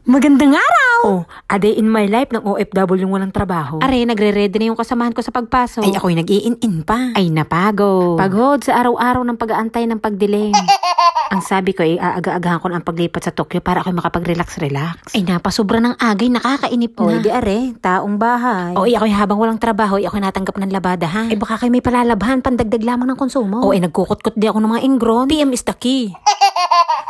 Magandang araw! Oh, a day in my life ng OFW yung walang trabaho. Are, nagre-ready na yung kasamahan ko sa pagpasok. Ay, ako'y nag-i-in-in pa. Ay, napagod. Pagod sa araw-araw ng pag-aantay ng pagdilim. Ang sabi ko ay aaga-agahan ko na ang paglipat sa Tokyo para ako'y makapag-relax-relax. Ay, napasobra ng agay, nakakainip na. O, di are, taong bahay. O, ako'y habang walang trabaho, ako'y natanggap ng labada ha. Ay, baka kayo may palalabhan, pandagdag lamang ng konsumo. O, ay, nagkukot-kot di ako ng mga ingron. PM is the key.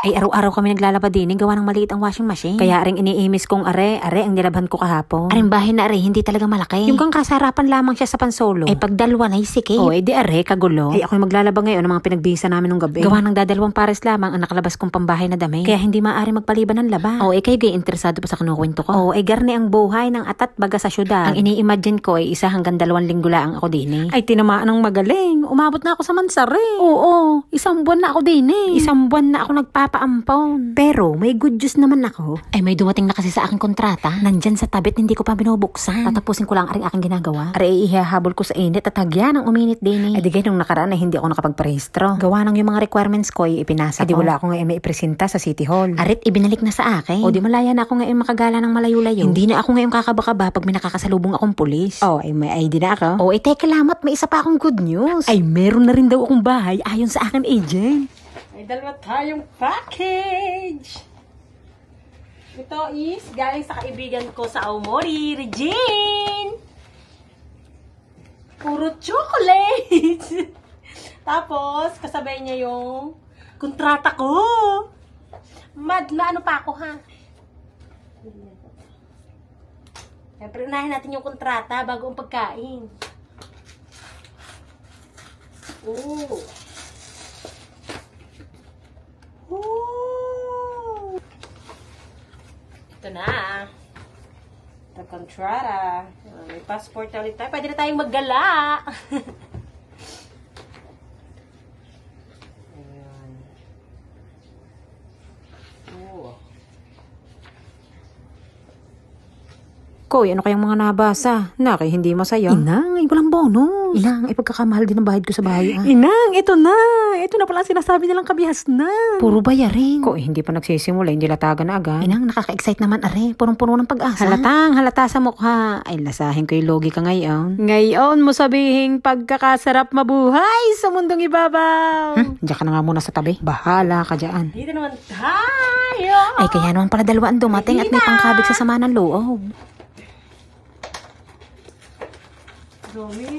Ay, araw-araw kami naglalaba din, gawa ng maliit ang washing machine. Kaya aring iniimis kong are ang nilabhan ko kahapon. Aring bahay na are, hindi talaga malaki. Yung kang kasarapan lamang siya sa pansolo. Ay, pag dalawa na isike. O, di are, kagulo. Ay, ako'y maglalaba ngayon ng mga pinagbihisa namin nung gabi. Gawa ng dadalawang pares lamang ang nakalabas kong pambahay na dami. Kaya hindi maaari magpaliban ng laba. O, kayo gay interesado pa sa kinukwento ko. O, garni ang buhay ng atat baga sa syudad. Ang ini-imagine ko ay 1 hanggang 2 linggo lang ako din eh. Ay, tinamaan ng magaling. Umabot na ako sa Mansari. Oo, 1 buwan na ako din eh. 1 buwan na ako nagpapaampon. Pero may good news naman ako. Ay, may dumating na kasi sa aking kontrata. Nandyan sa tabit, hindi ko pa binubuksan. Tatapusin ko lang aring aking ginagawa. Aray, ihahabol ko sa init at hagyan ang uminit din eh. Ay, digay nung nakaraan ay hindi ako nakapagparehistro. Gawa ng yung mga requirements ko ay ipinasa ko. Di wala ako ngayon may ipresenta sa City Hall. Arit, ibinalik na sa akin. O di malaya na ako ngayon makagala ng malayo-layo. Hindi na ako ngayon kakaba-kaba pag may nakakasalubong akong pulis. O, ay may ID na ako. O, ay teka lamat, may isa pa akong good news. Ay, meron na rin daw akong bahay ayon sa akin agent. May dalawa tayong package. Ito is galing sa kaibigan ko sa Aomori, Regine. Puro chocolate. Tapos, kasabay niya yung kontrata ko. Mad na ano pa ako ha. Siyempre, unahin natin yung kontrata bago ang pagkain. Oh. Ooh. Ito na. The contrata. May passport na ulit tayo. Pwede na tayong maggala. Ayan. Oh. Koy, ano kayang mga nabasa? Nakay, hindi masaya. Inang, ay walang bonus. Inang, ay pagkakamahal din ang bahid ko sa bahay. Ah. Inang, ito na. Ito na pala sinasabi nilang kabihas na. Puro bayarin. Koy, hindi pa nagsisimula, hindi latagan na agad. Inang, nakaka-excite naman are. Punong-puno ng pag-asa. Halata sa mukha. Ay, lasahin ko yung logi ka ngayon. Ngayon mo sabihin pagkakasarap mabuhay sa mundong ibabaw. Diyan ka na nga muna sa tabi. Bahala ka dyan. Dito naman tayo. Ay, kaya naman pala 2 ang dumating at may pangkabig sa sama ng loob. Dami.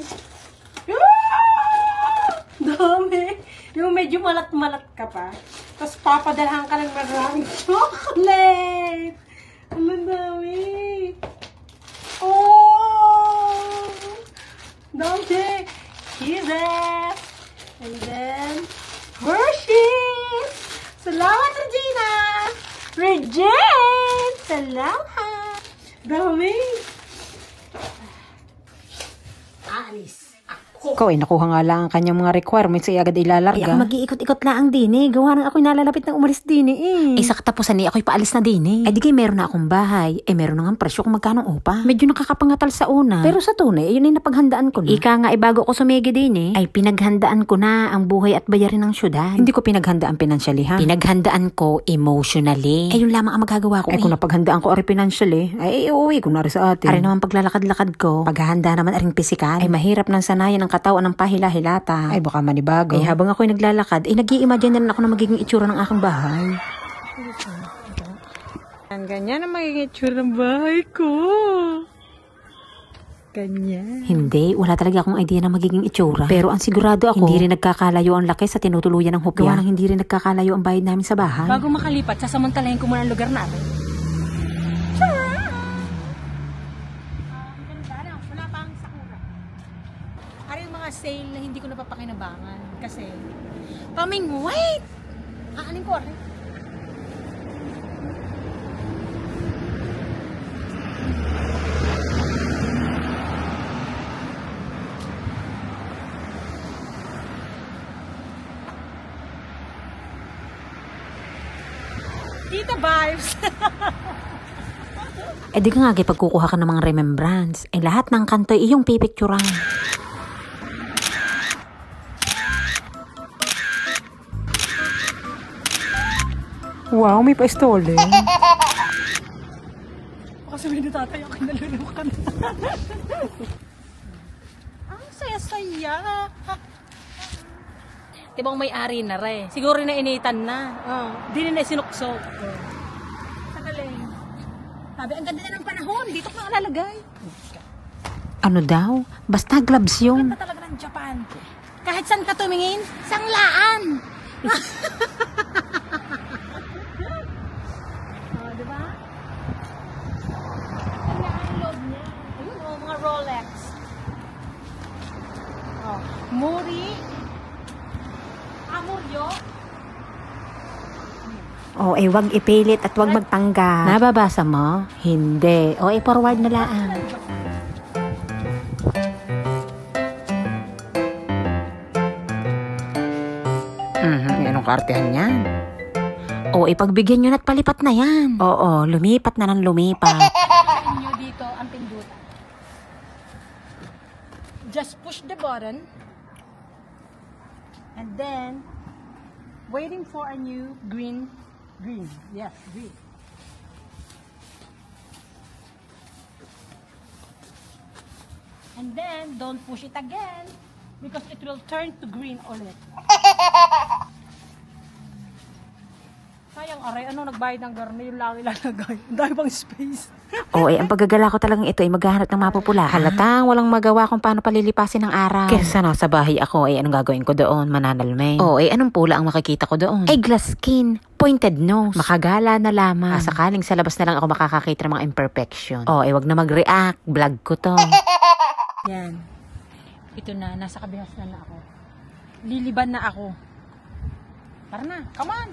Dami. Yung medyo malat-malat ka pa. Tapos papadalhan ka ng maraming chocolate. Ang dami. Oh! Dami. Kisses. And then, Hershey's. Salamat, Regina. Regine. Salamat. Dami. Alis. Ko, nakuha nga lang ang kanyang mga requirements ay agad ilalarga. Ay, ako mag-iikot-ikot lang din eh. Gawa nang ako'y nalalapit ng umalis din eh. Ay, sa katapusan eh, ako'y paalis na din eh. Ay, di kayo meron na akong bahay. Eh, meron na nga presyo kung magkano upa. Medyo nakakapangatal sa una. Pero sa tunay, yun ay napaghandaan ko na. Ika nga, bago ko sumigi din eh, ay pinaghandaan ko na ang buhay at bayarin ng syudad. Hindi ko pinaghandaan financially ha. Pinaghandaan ko emotionally. Ay, yun lamang ang magagawa ko. Ay, kung napaghandaan ko ari financially, ay uuwi ko na rin sa atin. Ari naman paglalakad-lakad ko, paghahanda naman aring pisikal. Ay, mahirap nang sanayan ng katawan ng pahila-hilata. Ay, baka manibago. Ay, habang ako'y naglalakad, ay nag-i-imagine na rin ako na magiging itsura ng aking bahay. Ganyan ang magiging itsura ng bahay ko. Ganyan. Hindi, wala talaga akong idea na magiging itsura. Pero ang sigurado ako, hindi rin nagkakalayo ang laki sa tinutuluyan ng hopya. Gawa nang hindi rin nagkakalayo ang bayad namin sa bahay. Bago makalipat, sasamantalahin ko muna ang lugar namin. Sale na hindi ko napapakinabangan kasi wait! Aanin ko rin. Tita vibes! Eh di ka nga pagkukuha ka ng mga remembrance, eh lahat ng kanto ay iyong pipicturan. Wow, may pa-stole. sabihin ni tatay, ako nalulukan. Ang saya-saya. Tibang may-ari na rin. Siguro na initan na. Di na sinuksok. Sagaling. Sabi, ang ganda na ng panahon. Dito ko na lalagay. Ano daw? Basta gloves yun. Ganda talaga ng Japan. Kahit saan ka tumingin, sanglaan. Diba? Ang loob niya. Ayun, mga Rolex. Muri. Amuryo. Wag ipilit at wag magpanggap. Nababasa mo? Hindi. Forward na lang. Anong kaartehan yan? Pagbigyan nyo na't palipat na yan. Oo, lumipat na ng lumipat. Nyo dito ang pindutan. Just push the button. And then, waiting for a new green. Yes, green. And then, don't push it again because it will turn to green ulit. Sayang, aray, nagbayad ng garni, yung lang ilalagay. Ang dami pang space. Ang paggagala ko talagang ito ay maghahanap ng mapupula. Halatang walang magawa kung paano palilipasin ng araw. Kesa nasa bahay ako, anong gagawin ko doon? Mananalmay. Anong pula ang makikita ko doon? Glass skin, pointed nose, makagala na lamang. Sakaling sa labas na lang ako makakakita ng mga imperfection. Wag na mag-react, vlog ko to. Yan. Ito na, nasa kabihasnan na ako. Liliban na ako. Tara na, come on!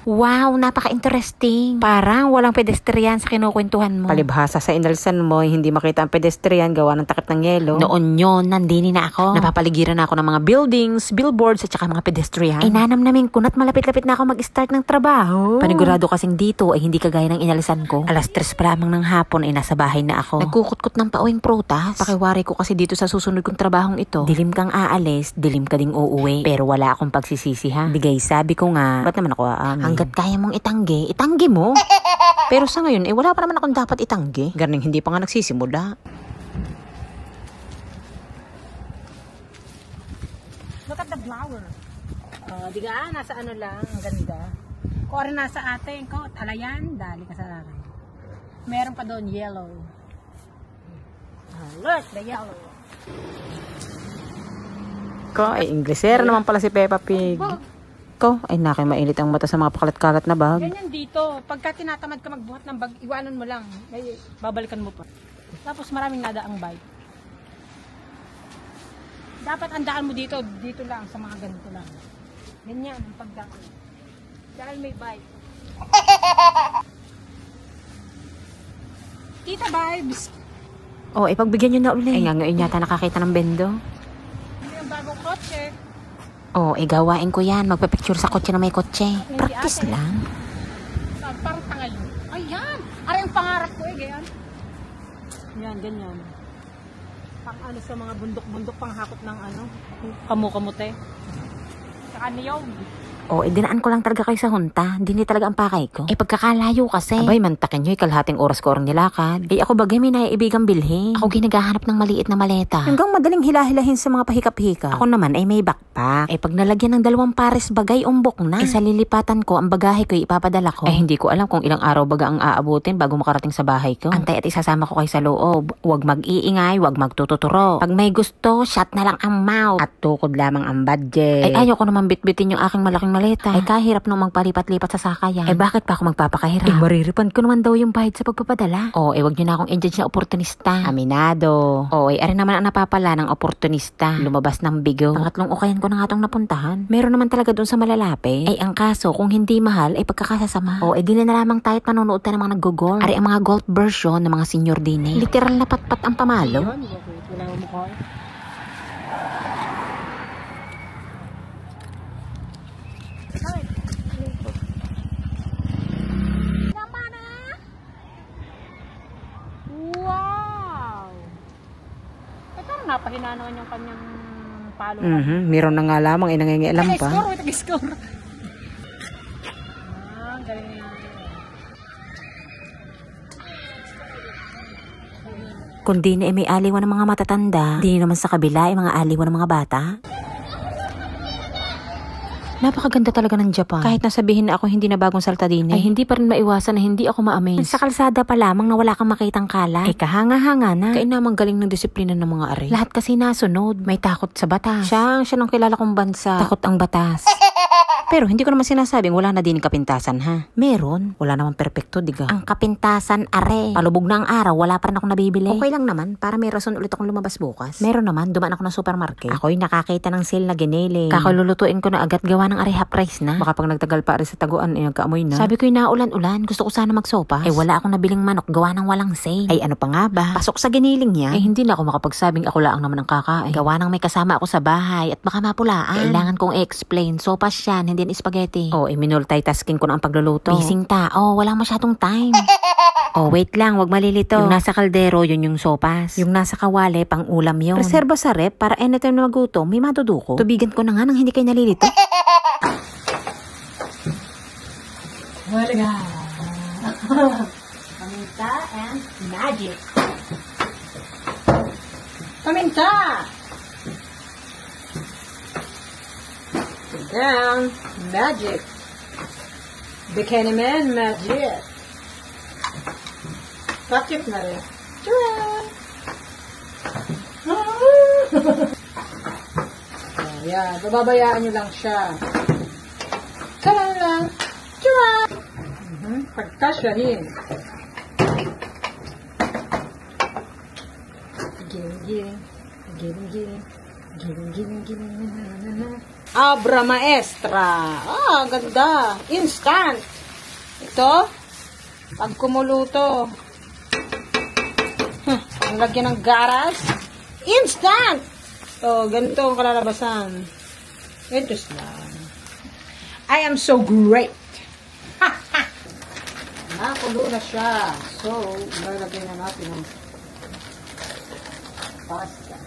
Wow, napaka-interesting. Parang walang pedestrian sa kinukwentuhan mo. Palibhasa sa inalsan mo, hindi makita ang pedestrian gawa ng takip ng yelo. Noon yun, nandini na ako. Napapaligiran na ako ng mga buildings, billboards, at saka mga pedestrian. Nanamnamin ko na't malapit-lapit na ako mag-start ng trabaho. Panigurado kasing dito ay hindi kagaya ng inalisan ko. Alas 3 pa lamang ng hapon ay nasa bahay na ako. Nagkukutkot ng pauwing prutas. Pakiwari ko kasi dito sa susunod kong trabahong ito. Dilim kang aalis, dilim ka ding uuwi. Pero wala akong pagsisisi ha. Bigay sabi ko nga, ba't naman ako aamin? Hanggat kaya mong itanggi, itanggi mo. Pero sa ngayon, wala pa naman akong dapat itanggi. Garning hindi pa nga nagsisimula. Look at the flower. Diga, nasa ano lang, ang ganda. Kung rin nasa atin, talayan, dali ka sa akin. Meron pa doon, yellow. Look, the yellow. Inglesera naman pala si Peppa Pig. Mainit ang mata sa mga pakalat-kalat na bag. Ganyan dito. Pagka tinatamad ka magbuhat ng bag, iwanan mo lang. Babalikan mo pa. Tapos maraming nadaang bike. Dapat ang daan mo dito lang, sa mga ganito lang. Ganyan ang pagdaan. Dahil may bike. Tita vibes! Ipagbigyan nyo na ulit. Ngayon yata nakakita ng bendo. Hindi yung bagong kotse. Gawain ko yan. Magpapicture sa kotse na may kotse. Practice lang. Parang tangal yun. Ayan! Aray ang pangarap ko ganyan. Yan, ganyan. Pang sa mga bundok-bundok, pang hakot ng kamu-kamute. Saka niyog. Dinaan ko lang talaga kayo sa hunta. Hindi talaga ang pakay ko. Pagkakalayo kasi. Abay, mantakin nyo, kalahating oras ko orang nilakad. Ako bagay may naiibigang bilhin. Ako ginagahanap ng maliit na maleta. Hanggang madaling hilahilahin sa mga pahikap-hika. Ako naman ay may backpack. Pag nalagyan ng 2 pares bagay, umbok na. Sa lilipatan ko, ang bagahe ko ipapadala ko. Hindi ko alam kung ilang araw baga ang aabutin bago makarating sa bahay ko. Antay at isasama ko kayo sa loob. Huwag mag-iingay, huwag magtututuro. Pag may gusto, shut na lang ang mouth. At tukod lamang ang budget. Ayaw ko naman bitbitin yung aking malaking maleta. Kahirap nung magpalipat-lipat sa sakayan. Bakit pa ako magpapakahirap? Mariripan ko naman daw yung bayad sa pagpapadala. Wag nyo na akong i-judge na oportunista. Aminado. Ari naman ang napapala ng oportunista. Lumabas ng bigo. Pangatlong ukayan ko na nga itong napuntahan. Meron naman talaga doon sa malalapit. Ang kaso, kung hindi mahal, pagkakasasama. Di na lamang tayo't manonood tayo ng mga nag-golf. Ari ang mga golf version ng mga senior din Literal na patpat ang pamalo. Wala mo mukha. Wow! Napahina naman yung kanyang palo. Meron na nga lamang, nangingialam pa. Tag-score. Galing na. Kundi na may aliwan ng mga matatanda, di naman sa kabila ay mga aliwan ng mga bata. Napakaganda talaga ng Japan. Kahit nasabihin na ako hindi na bagong salta din, ay hindi pa rin maiwasan na hindi ako ma-amaze. Sa kalsada pa lamang na wala kang makitang kalat, ay kahanga-hanga na. Kaya namang galing ng disiplina ng mga ari. Lahat kasi nasunod, may takot sa batas. Siya ng kilala kong bansa, takot ang batas. Pero hindi ko naman sinasabing wala na din kapintasan, ha? Meron. Wala naman perpekto, diga. Ang kapintasan, are. Palubog na ang araw, wala pa rin akong nabibili. Okay lang naman, para may rason ulit akong lumabas bukas. Meron naman, dumaan ako ng supermarket. Ako'y nakakita ng sale na ginele. Kakalulutuin ko na agad, gawa ng are half price na. Baka pag nagtagal pa are sa taguan, ay nagkaamoy na. Sabi ko'y naulan-ulan, gusto ko sana magsopas. Eh wala akong nabiling manok, gawa ng walang sale. Ay ano pa nga ba? Pasok sa giniling niya. Eh hindi na ako makapagsabing ako lang naman ang kakain. Gawa ng may kasama ako sa bahay at baka mapulaan. Kailangan kong i-explain, sopas yan, hindi yan spaghetti. Oh, minultitasking ko na ang pagluluto. Bising tao, wala masyadong time. Oh, wait lang, wag malilito. Yung nasa kaldero, yun yung sopas. Yung nasa kawali, pang ulam yun. Reserba sa rep, para anytime na magutom, may maduduko. Tubigan ko na nga nang hindi kayo nalilito. Wala. Paminta and magic. Paminta! Down, magic. Bikini Man, magic. Ketchup na rin. Ayan, bababayaan nyo lang siya. Kalan lang. Pagkasyahin. Giling. Abra maestra. Ah, ganda. Instant. Ito, pag kumuluto, ang lagyan ng garas, instant. So, ganito ang kalalabasan. Ito lang. I am so great. Nakulo na siya. So, lalagyan na natin ang pasta.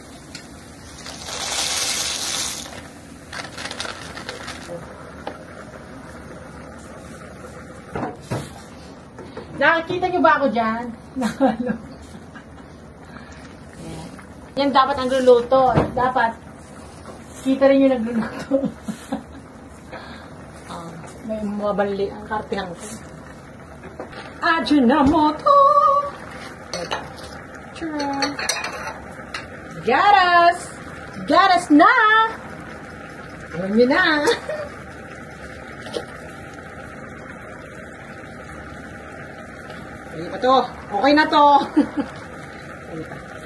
Nakikita niyo ba ako dyan? Yan dapat ang luluto. Dapat kita rin yung nagluluto. May mabali ang kartihang ko. Ajinomoto! Garas! Garas na! Alam niyo na! Sige pa to. Okay na to.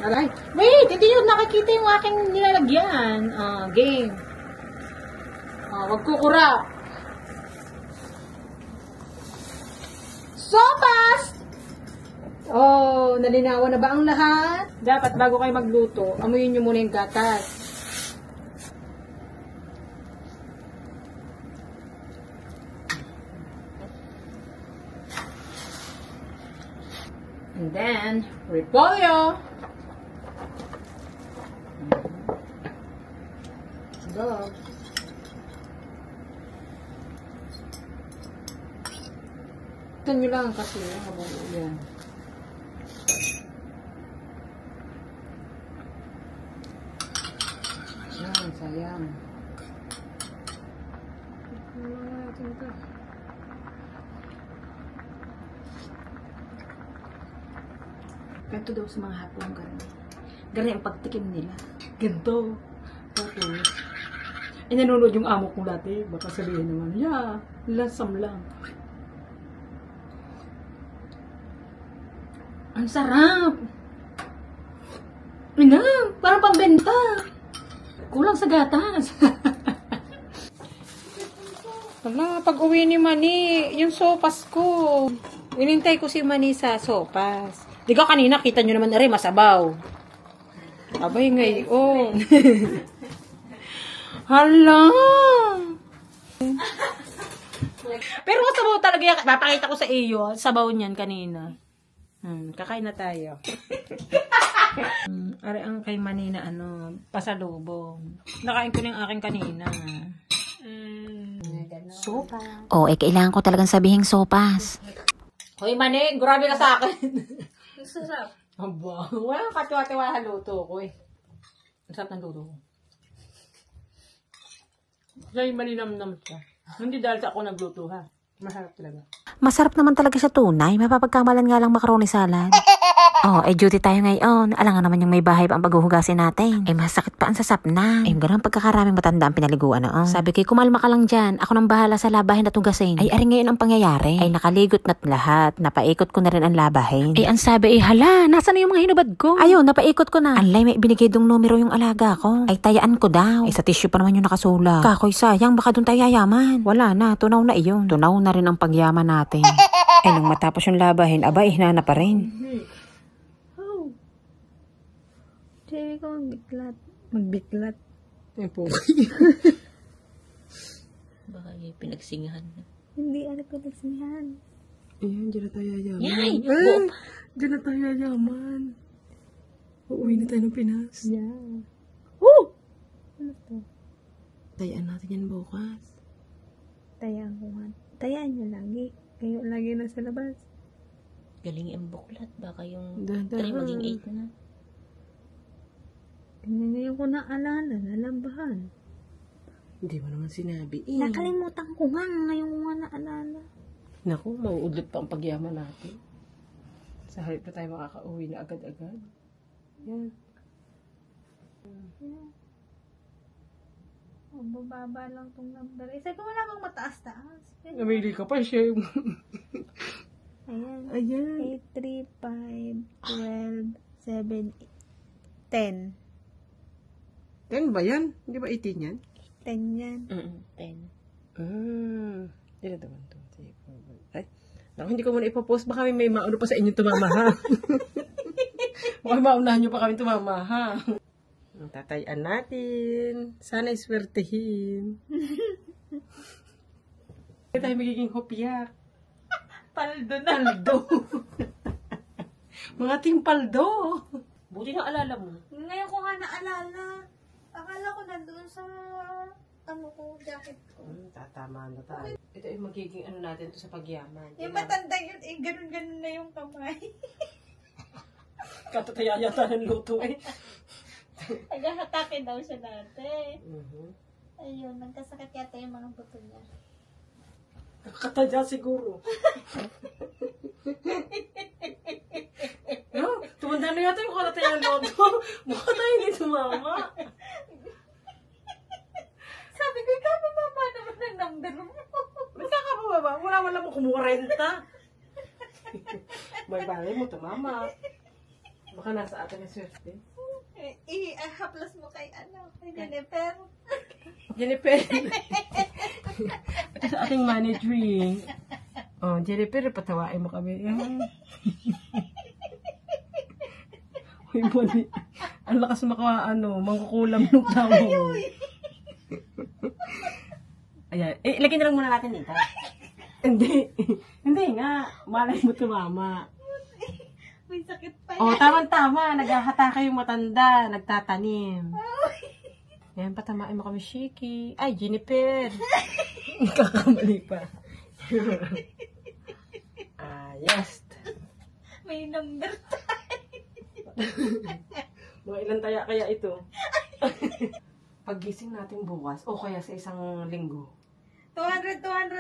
Alay. Wait, hindi yun nakikita yung aking nilalagyan. Game. Wag kukura. Sopas! Oh, nalinawan na ba ang lahat? Dapat bago kayo magluto, amuyin nyo muna yung gatas. And then, repolyo. Dog. Ito nyo lang kasi habang yan. Yan, sayang. Ganito daw sa mga hapong gano'n. Ganyan ang pagtikim nila. Ganito. Tapos, nanonood yung amo kong dati. Baka sabihin naman, yeah, lasam lang. Ang sarap! Ina, parang pambenta. Kulang sa gatas. Wala, pag uwi ni Mani, yung sopas ko. Inintay ko si Mani sa sopas. Di ka kanina, kita nyo naman rin, masabaw. Abay ngayon. Hala! Pero masabaw talaga yan. Papakita ko sa iyo, sabaw niyan kanina. Kakain na tayo. Ari ang kay Mani na pasalubong. Nakain ko na yung aking kanina. Sopas. Oh, kailangan ko talagang sabihing sopas. Hoy Mani, grabe ka sa akin. Sarap. Aba, walang katiwa-tiwa sa luto ko eh. Ang sarap ng luto ko. Kaya malinamnam siya. Hindi dahil sa ako nagluto ha. Masarap talaga. Masarap naman talaga siya tunay. Mapapagkamalan nga lang macaroni salad. Oh, duty tayo ngayon. Alam nga naman yung may bahay pa ang paghuhugasin natin. Masakit pa ang sasap na. Ganun pagkakaraming matanda ang pinaliguan noon. Sabi ko, kumalma ka lang dyan. Ako nang bahala sa labahin at hugasin. Aring ngayon ang pangyayari. Nakaligot na't lahat. Napaikot ko na rin ang labahin. Ang sabi, hala, nasaan na yung mga hinubad ko? Ayun, napaikot ko na. Anlay, may binigay dong numero yung alaga ko. Tayaan ko daw. Sa tissue pa naman yung nakasulat. Kakoy, sayang, baka dun tayo yayaman. Wala na, tunaw na iyon. Tunaw na rin ang pagyaman natin. Nung matapos yung labahin, hinana pa rin. Sabi ko magbitlat. Ay po. Baka yung pinagsingahan na. Hindi, pinagsingahan. Ayan, dyan na tayo yayaman. Yay! Dyan na tayo yayaman. Uuwi na tayo ng Pinas. Yeah. Woo! Ano to? Tayaan natin yan bukas. Tayaan ko nga. Tayaan nyo lagi. Kayo lagi nasa labas. Galing ang buklat. Baka yung Dahan-dahan. 3 maging 8 na. Ngayon ko naalala, nalambahan. Hindi mo naman sinabi. Nakalimutan ko nga, ngayon ko nga naalala. Naku, mauudlot pa ang pagyaman natin. Sa halip na tayo makakauwi na agad-agad. Yan. Bababa lang tong number. Sabi ko wala bang mataas-taas. Namili ka pa siya. Ayan. Ayan. 8, 3, 5, 12, 7, 10. 10 ba yan? Hindi ba 18 yan? 10 yan. 10. Ilan naman to? Ay, naku, hindi ko muna ipopost. Baka may maano pa sa inyo tumama ha. Baka maunahan nyo pa kami tumama ha. Tatayaan natin. Sana iswertehin. Hindi tayo magiging hopyak. Paldo na. Paldo. Mga team paldo. Buti na alala mo. Ngayon ko nga naalala. Akala ko nandoon sa jacket ko. Tatama na tayo. Ito ay magiging ano natin to sa pagyaman. Yung matanda yun, ganun-ganun na yung kamay. Katataya yata ng luto eh. Naghahatake daw siya dati. Mhm. Ayun, nagkasakit yata yung mga buto niya. Nakakatadya siguro. No, tumanda na yata yung katataya ng luto. Mukha tayo hindi tumama. Sabi ko, ikaw bababa naman ng number mo. Ba't ka bababa? Wala man lang mo kumukurenta. May balay mo tumama. Baka nasa atin ang swerte. I-haplas mo kay Jennifer. Jennifer. Ito sa ating managing. Oh, Jennifer, patawain mo kami. Uy, Bonnie. Ang lakas mangkukulam ng tao mo. Ayan. Ilagay na lang muna natin dito. Hindi. Hindi nga. Malay mo tumama. May sakit pa Oh, tama-tama. Naghahatake yung matanda. Nagtatanim. Yan, patamain mo kami, Shiki. Ay, Jennifer. Kakamali pa. Yes. May number Mga ilan taya kaya ito? Paggising natin bukas, o kaya sa isang linggo, 200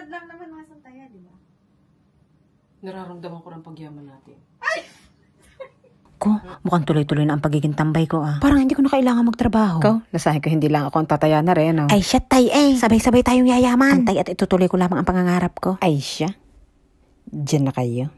lang naman mga santaya, di ba? nararamdaman ko ng pagyaman natin. Ko, mukhang tuloy-tuloy na ang pagiging tambay ko Parang hindi ko na kailangan magtrabaho. Ikaw, nasahin ko hindi lang ako ang tataya na rin, Ay, siya, tay, sabay-sabay tayong yayaman. Antay at itutuloy ko lamang ang pangangarap ko. Ay, siya. Diyan na kayo.